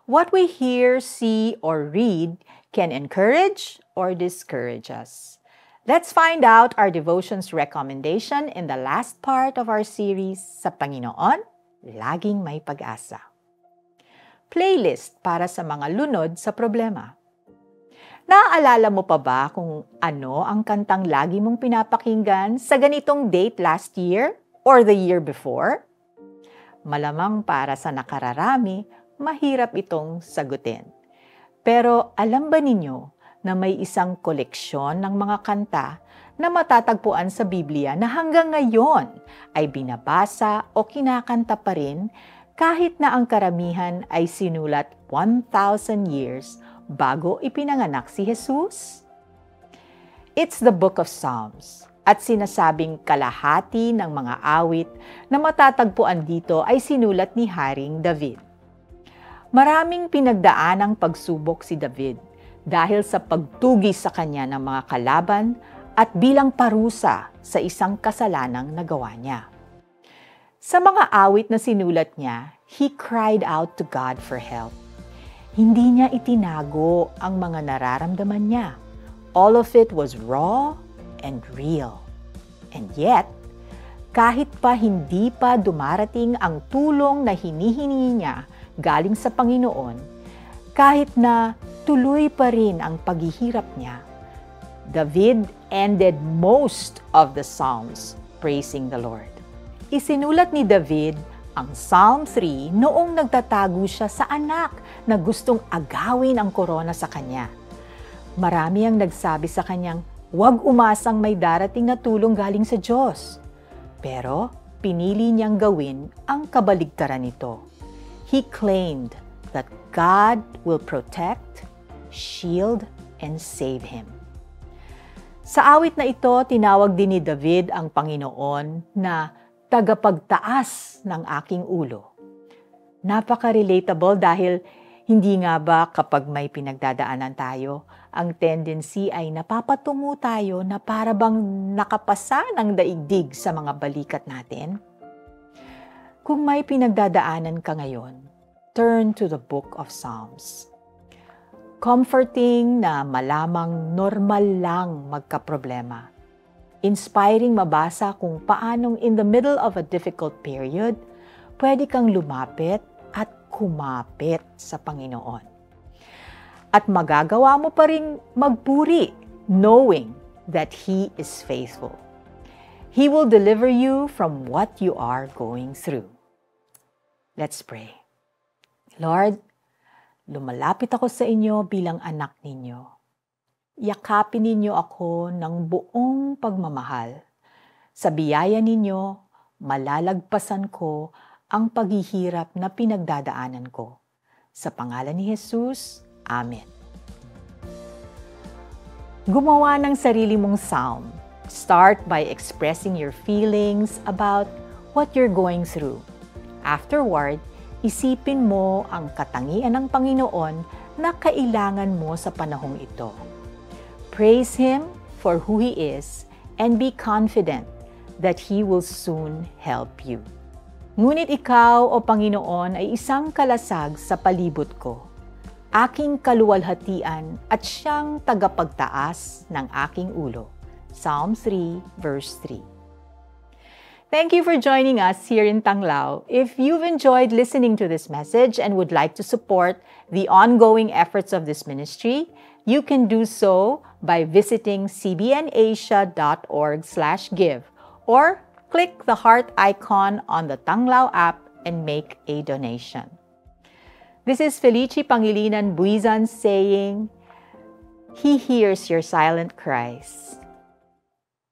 What we hear, see, or read can encourage or discourage us. Let's find out our devotions recommendation in the last part of our series, Sa Panginoon, Laging May Pag-asa. Playlist para sa mga lunod sa problema. Naaalala mo pa ba kung ano ang kantang lagi mong pinapakinggan sa ganitong date last year or the year before? Malamang para sa nakararami, mahirap itong sagutin. Pero alam ba ninyo na may isang koleksyon ng mga kanta na matatagpuan sa Biblia na hanggang ngayon ay binabasa o kinakanta pa rin kahit na ang karamihan ay sinulat 1,000 years bago ipinanganak si Jesus? It's the Book of Psalms at sinasabing kalahati ng mga awit na matatagpuan dito ay sinulat ni Haring David. Maraming pinagdaanang pagsubok si David dahil sa pagtugi sa kanya ng mga kalaban at bilang parusa sa isang kasalanang nagawa niya. Sa mga awit na sinulat niya, he cried out to God for help. Hindi niya itinago ang mga nararamdaman niya. All of it was raw and real. And yet, kahit pa hindi pa dumarating ang tulong na hinihingi niya galing sa Panginoon, kahit na tuloy pa rin ang paghihirap niya, David ended most of the Psalms praising the Lord. Isinulat ni David ang Psalm 3 noong nagtatago siya sa anak na gustong agawin ang korona sa kanya. Marami ang nagsabi sa kanyang, huwag umasang may darating na tulong galing sa Diyos. Pero pinili niyang gawin ang kabaligtaran nito. He claimed that God will protect, shield, and save him. Sa awit na ito, tinawag din ni David ang Panginoon na tagapagtaas ng aking ulo. Napaka-relatable dahil hindi nga ba kapag may pinagdadaanan tayo, ang tendency ay napapatungo tayo na para bang nakapasa ng daigdig sa mga balikat natin? Kung may pinagdadaanan ka ngayon, turn to the Book of Psalms. Comforting na malamang normal lang magkaproblema. Inspiring mabasa kung paanong in the middle of a difficult period, pwede kang lumapit at kumapit sa Panginoon. At magagawa mo pa rin magpuri, knowing that He is faithful. He will deliver you from what you are going through. Let's pray. Lord, lumalapit ako sa inyo bilang anak ninyo. Yakapin ninyo ako ng buong pagmamahal. Sa biyaya ninyo, malalagpasan ko ang paghihirap na pinagdadaanan ko. Sa pangalan ni Jesus, Amen. Gumawa ng sarili mong psalm. Start by expressing your feelings about what you're going through. Afterward, isipin mo ang katangian ng Panginoon na kailangan mo sa panahong ito. Praise Him for who He is and be confident that He will soon help you. Ngunit ikaw, O Panginoon, ay isang kalasag sa palibot ko, aking kaluwalhatian at siyang tagapagtaas ng aking ulo. Psalm 3, verse 3. Thank you for joining us here in Tanglao. If you've enjoyed listening to this message and would like to support the ongoing efforts of this ministry, you can do so by visiting cbnasia.org/give or click the heart icon on the Tanglao app and make a donation. This is Felici Pangilinan Buizan saying, He hears your silent cries.